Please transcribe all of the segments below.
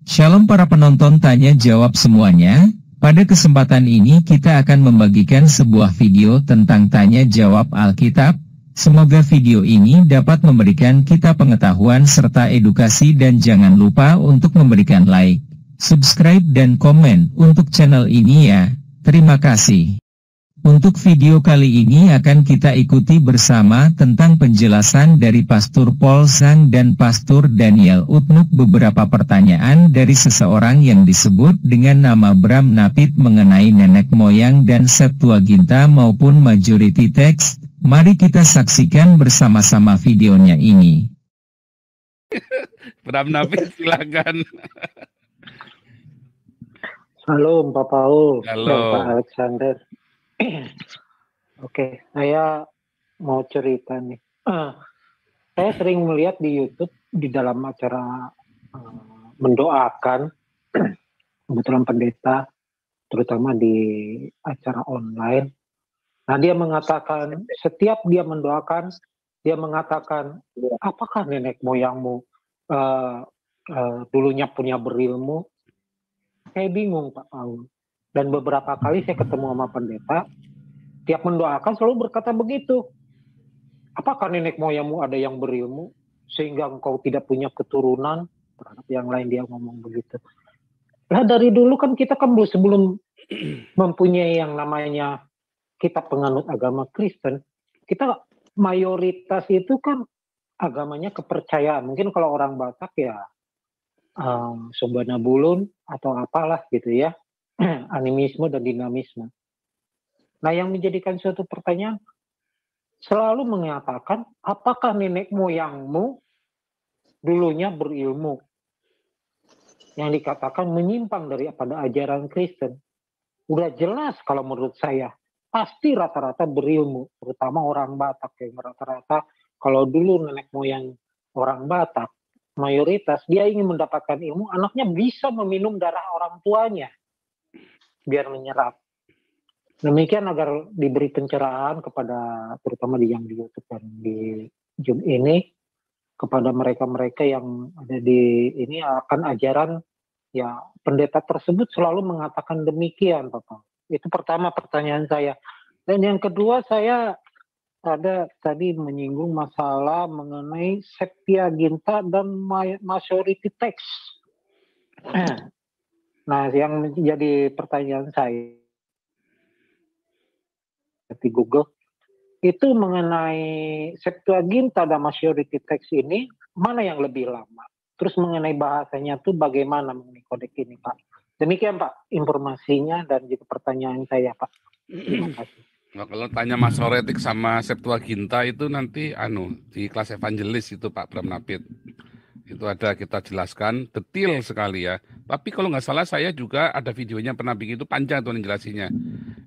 Shalom para penonton tanya jawab semuanya. Pada kesempatan ini kita akan membagikan sebuah video tentang tanya jawab Alkitab. Semoga video ini dapat memberikan kita pengetahuan serta edukasi dan jangan lupa untuk memberikan like, subscribe dan komen untuk channel ini ya. Terima kasih. Untuk video kali ini akan kita ikuti bersama tentang penjelasan dari Pastor Paul Zhang dan Pastor Daniel Utnuk beberapa pertanyaan dari seseorang yang disebut dengan nama Bram Napit mengenai nenek moyang dan Septuaginta maupun majority text. Mari kita saksikan bersama-sama videonya ini. Bram Napit silakan. Halo Pak Paul Halo. dan Pak Alexander. Oke, saya mau cerita nih. Saya sering melihat di YouTube di dalam acara mendoakan kebetulan pendeta, terutama di acara online. Nah, dia mengatakan setiap dia mendoakan, dia mengatakan, apakah nenek moyangmu dulunya punya berilmu? Saya bingung Pak Paul. Dan beberapa kali saya ketemu sama pendeta, tiap mendoakan selalu berkata begitu. Apakah nenek moyangmu ada yang berilmu, sehingga engkau tidak punya keturunan? Terhadap yang lain dia ngomong begitu. Nah dari dulu kan kita kan sebelum mempunyai yang namanya kita penganut agama Kristen, kita mayoritas itu kan agamanya kepercayaan. Mungkin kalau orang Batak ya Sombana Bulun atau apalah gitu ya. Animisme dan dinamisme. Nah, yang menjadikan suatu pertanyaan selalu mengatakan, apakah nenek moyangmu dulunya berilmu? Yang dikatakan menyimpang daripada ajaran Kristen. Udah jelas kalau menurut saya, pasti rata-rata berilmu, terutama orang Batak yang rata-rata kalau dulu nenek moyang orang Batak, mayoritas dia ingin mendapatkan ilmu, anaknya bisa meminum darah orang tuanya. Biar menyerap. Demikian agar diberi pencerahan kepada terutama di yang di YouTube dan di Zoom ini kepada mereka-mereka yang ada di ini akan ajaran ya pendeta tersebut selalu mengatakan demikian Bapak. Itu pertama pertanyaan saya. Dan yang kedua saya ada tadi menyinggung masalah mengenai Septuaginta dan majority text. Nah, yang menjadi pertanyaan saya di Google itu mengenai Septuaginta dan majority text ini mana yang lebih lama? Terus mengenai bahasanya itu bagaimana mengenai kodek ini, Pak? Demikian, Pak, informasinya dan juga pertanyaan saya, Pak. Terima kasih. Nah, kalau tanya Masoretik sama Septuaginta itu nanti di kelas evangelis itu Pak Bram Napit. Itu ada kita jelaskan detail sekali ya. Tapi kalau nggak salah saya juga ada videonya pernah bikin itu panjang tuh menjelasinya.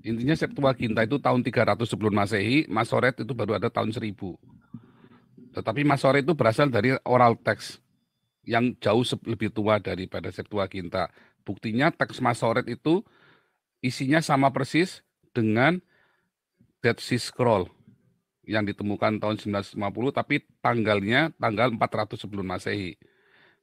Intinya Septuaginta itu tahun 300 sebelum Masehi, Masoret itu baru ada tahun 1000. Tetapi Masoret itu berasal dari oral text yang jauh lebih tua daripada Septuaginta. Buktinya teks Masoret itu isinya sama persis dengan Dead Sea Scroll yang ditemukan tahun 1950, tapi tanggal 400 sebelum Masehi.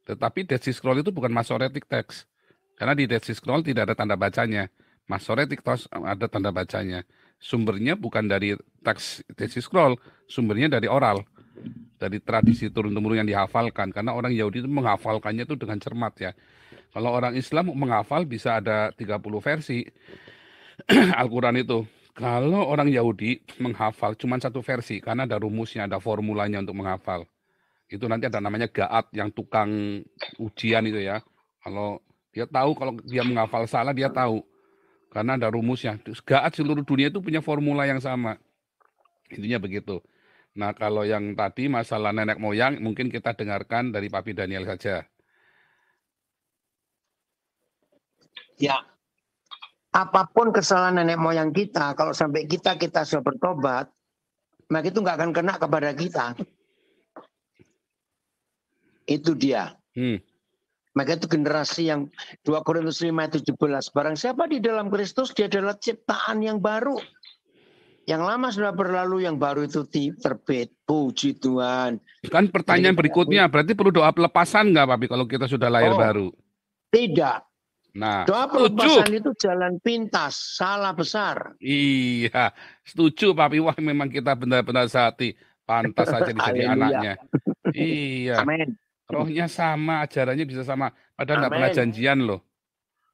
Tetapi Dead Sea Scroll itu bukan Masoretic text. Karena di Dead Sea Scroll tidak ada tanda bacanya. Masoretic text ada tanda bacanya. Sumbernya bukan dari teks Dead Sea Scroll, sumbernya dari oral. Dari tradisi turun-temurun yang dihafalkan. Karena orang Yahudi itu menghafalkannya itu dengan cermat ya. Kalau orang Islam menghafal bisa ada 30 versi Al-Quran itu. Kalau orang Yahudi menghafal cuma satu versi, karena ada rumusnya, ada formulanya untuk menghafal. Itu nanti ada namanya Ga'at yang tukang ujian itu ya. Kalau dia tahu, kalau dia menghafal salah, dia tahu. Karena ada rumusnya. Ga'at seluruh dunia itu punya formula yang sama. Intinya begitu. Nah, kalau yang tadi masalah nenek moyang, mungkin kita dengarkan dari Papi Daniel saja. Ya. Apapun kesalahan nenek moyang kita, kalau sampai kita sudah bertobat, maka itu nggak akan kena kepada kita. Itu dia. Maka itu generasi yang 2 Korintus 5:17. Barang siapa di dalam Kristus, dia adalah ciptaan yang baru. Yang lama sudah berlalu, yang baru itu terbit. Puji Tuhan. Kan pertanyaan berikutnya, berarti perlu doa pelepasan nggak, Papi, kalau kita sudah lahir baru? Tidak. Nah, Doa pelepasan itu jalan pintas, salah besar. Iya, setuju Pak Wah, memang kita benar-benar sehati. Pantas saja jadi anaknya. Iya. Amin. Rohnya sama, ajarannya bisa sama. Padahal nggak pernah Amin. janjian loh.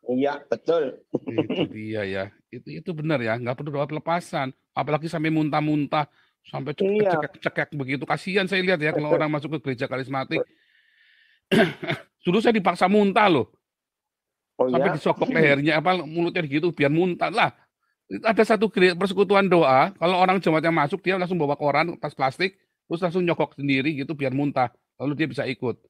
Iya, betul. Itu dia ya. Itu benar ya. Nggak perlu doa pelepasan. Apalagi sampai muntah-muntah. Sampai cekek-cekek begitu. Kasihan saya lihat ya kalau orang masuk ke gereja karismatik. Dulu saya dipaksa muntah loh. Sampai disokok lehernya, mulutnya gitu, biar muntah lah. Ada satu persekutuan doa, kalau orang jemaatnya masuk, dia langsung bawa koran, tas plastik, terus langsung nyokok sendiri gitu, biar muntah. Lalu dia bisa ikut.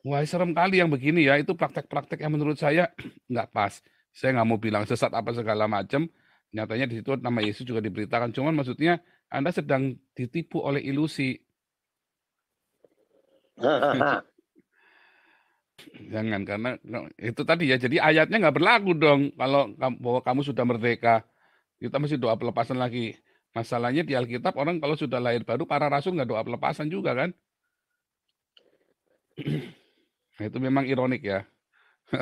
Wah, serem kali yang begini ya. Itu praktek-praktek yang menurut saya nggak pas. Saya nggak mau bilang sesat apa segala macam. Nyatanya di situ nama Yesus juga diberitakan. Cuman maksudnya Anda sedang ditipu oleh ilusi. Jangan, karena itu tadi ya. Jadi ayatnya nggak berlaku dong. Kalau bahwa kamu sudah merdeka, kita masih doa pelepasan lagi. Masalahnya di Alkitab orang kalau sudah lahir baru, para rasul nggak doa pelepasan juga kan? Nah, itu memang ironik ya.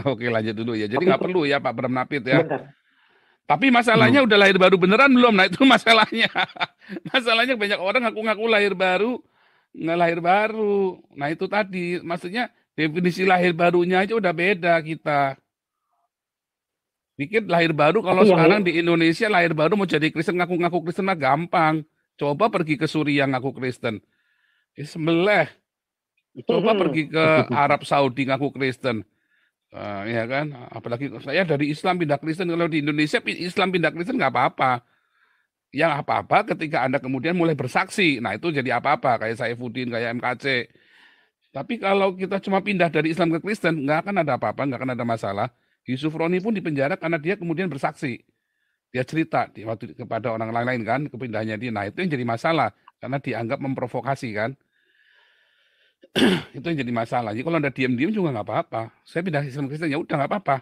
Oke, lanjut dulu ya. Jadi nggak perlu ya Pak Bram Napit ya. Bentar. Tapi masalahnya udah lahir baru beneran belum? Nah itu masalahnya. Masalahnya banyak orang ngaku-ngaku lahir baru, nggak lahir baru. Nah itu tadi, maksudnya definisi lahir barunya aja udah beda kita. Dikit lahir baru, kalau sekarang di Indonesia lahir baru mau jadi Kristen, ngaku-ngaku Kristen mah gampang. Coba pergi ke Suriah ngaku Kristen. Sembelih. Coba pergi ke Arab Saudi ngaku Kristen. Ya kan, apalagi saya dari Islam pindah Kristen. Kalau di Indonesia Islam pindah Kristen nggak apa-apa. Yang apa-apa ketika Anda kemudian mulai bersaksi. Nah itu jadi apa-apa, kayak Saifuddin, kayak MKC. Tapi kalau kita cuma pindah dari Islam ke Kristen, nggak akan ada apa-apa, nggak akan ada masalah. Yusuf Roni pun dipenjara karena dia kemudian bersaksi. Dia cerita waktu kepada orang lain kan, kepindahannya dia. Nah itu yang jadi masalah, karena dianggap memprovokasi kan. Itu yang jadi masalah. Jadi kalau Anda diam-diam juga nggak apa-apa. Saya pindah Islam Kristen, ya udah nggak apa-apa.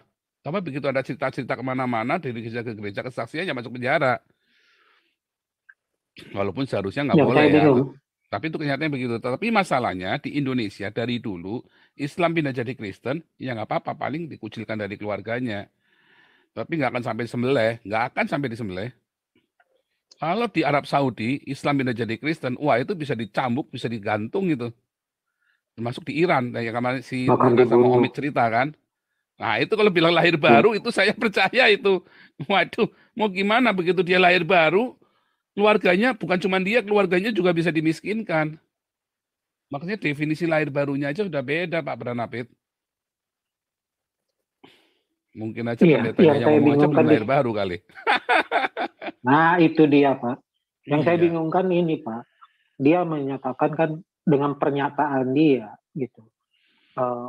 Tapi begitu ada cerita-cerita kemana-mana, dari gereja ke gereja, kesaksiannya masuk penjara. Walaupun seharusnya nggak boleh ya. Tapi itu kenyataannya begitu. Tapi masalahnya di Indonesia dari dulu, Islam pindah jadi Kristen, ya nggak apa-apa, paling dikucilkan dari keluarganya. Tapi nggak akan sampai disembelih, nggak akan sampai disembelih. Kalau di Arab Saudi, Islam pindah jadi Kristen, wah itu bisa dicambuk, bisa digantung gitu. Termasuk di Iran, kayak kemarin si Nana sama Omid cerita kan. Nah itu kalau bilang lahir baru, itu saya percaya itu. Waduh, mau gimana begitu dia lahir baru, keluarganya, bukan cuma dia, keluarganya juga bisa dimiskinkan. Makanya definisi lahir barunya aja sudah beda Pak Branapit. Mungkin aja pendetanya yang ngomong aja belum lahir baru kali. Nah itu dia Pak. Yang saya bingungkan ini Pak. Dia menyatakan kan dengan pernyataan dia gitu.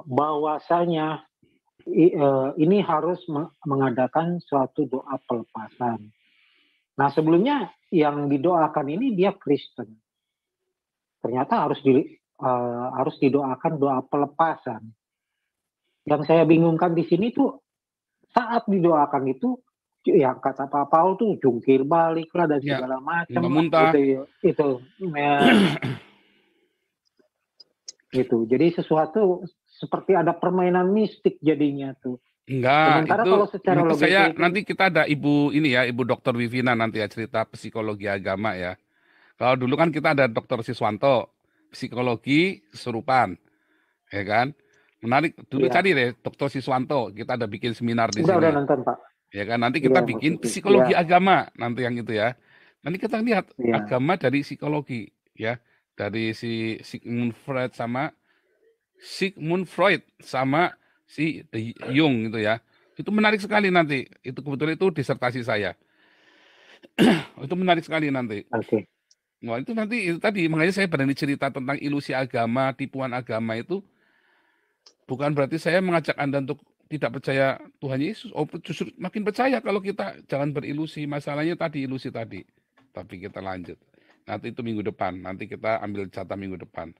Bahwasanya ini harus mengadakan suatu doa pelepasan. Nah sebelumnya yang didoakan ini dia Kristen. Ternyata harus didoakan doa pelepasan. Yang saya bingungkan di sini tuh saat didoakan itu ya kata Pak Paul tuh jungkir balik lah dan segala macam. Itu. Jadi sesuatu seperti ada permainan mistik jadinya tuh. Enggak, sementara kalau secara logika saya nanti kita ada Ibu Dr. Wivina nanti ya cerita psikologi agama ya. Kalau dulu kan kita ada Dr. Siswanto, psikologi kesurupan. Ya kan? Menarik, dulu cari deh Dr. Siswanto, kita ada bikin seminar di sini. Udah nonton, Pak. Ya kan, nanti kita bikin psikologi agama nanti yang itu ya. Nanti kita lihat agama dari psikologi ya. Dari si Sigmund Freud sama si De Jong gitu ya. Itu menarik sekali nanti. Itu kebetulan itu disertasi saya. Itu menarik sekali nanti. Oke. Wah, itu nanti itu tadi makanya saya berani cerita tentang ilusi agama, tipuan agama itu bukan berarti saya mengajak Anda untuk tidak percaya Tuhan Yesus. Oh, justru makin percaya kalau kita jangan berilusi. Masalahnya tadi ilusi tadi. Tapi kita lanjut. Nanti itu minggu depan. Nanti kita ambil jatah minggu depan.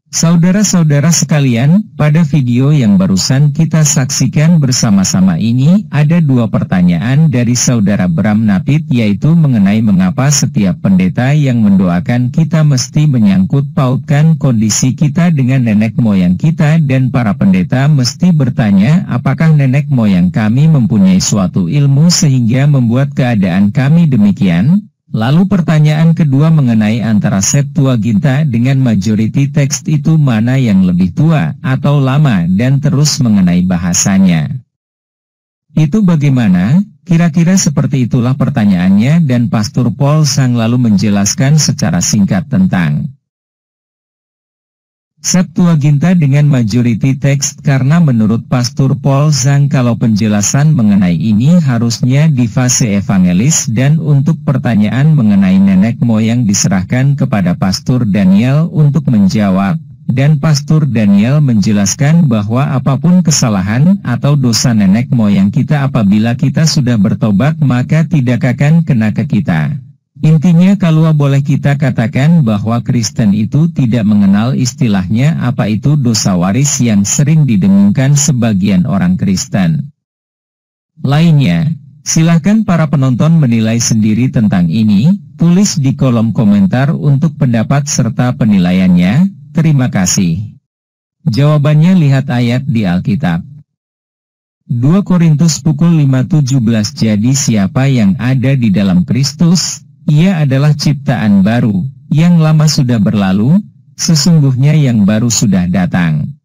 Saudara-saudara sekalian, pada video yang barusan kita saksikan bersama-sama ini, ada dua pertanyaan dari Saudara Bram Napit, yaitu mengenai mengapa setiap pendeta yang mendoakan kita mesti menyangkut pautkan kondisi kita dengan nenek moyang kita, dan para pendeta mesti bertanya apakah nenek moyang kami mempunyai suatu ilmu sehingga membuat keadaan kami demikian. Lalu pertanyaan kedua mengenai antara Septuaginta dengan majority text itu mana yang lebih tua atau lama, dan terus mengenai bahasanya. Itu bagaimana? Kira-kira seperti itulah pertanyaannya, dan Pastor Paul Zhang lalu menjelaskan secara singkat tentang Septuaginta dengan majority text, karena menurut Pastor Paul Zhang kalau penjelasan mengenai ini harusnya di fase evangelis, dan untuk pertanyaan mengenai nenek moyang diserahkan kepada Pastor Daniel untuk menjawab, dan Pastor Daniel menjelaskan bahwa apapun kesalahan atau dosa nenek moyang kita apabila kita sudah bertobat maka tidak akan kena ke kita. Intinya kalau boleh kita katakan bahwa Kristen itu tidak mengenal istilahnya apa itu dosa waris yang sering didengungkan sebagian orang Kristen lainnya. Silahkan para penonton menilai sendiri tentang ini, tulis di kolom komentar untuk pendapat serta penilaiannya. Terima kasih. Jawabannya lihat ayat di Alkitab. 2 Korintus pukul 5:17. Jadi siapa yang ada di dalam Kristus, ia adalah ciptaan baru, yang lama sudah berlalu, sesungguhnya yang baru sudah datang.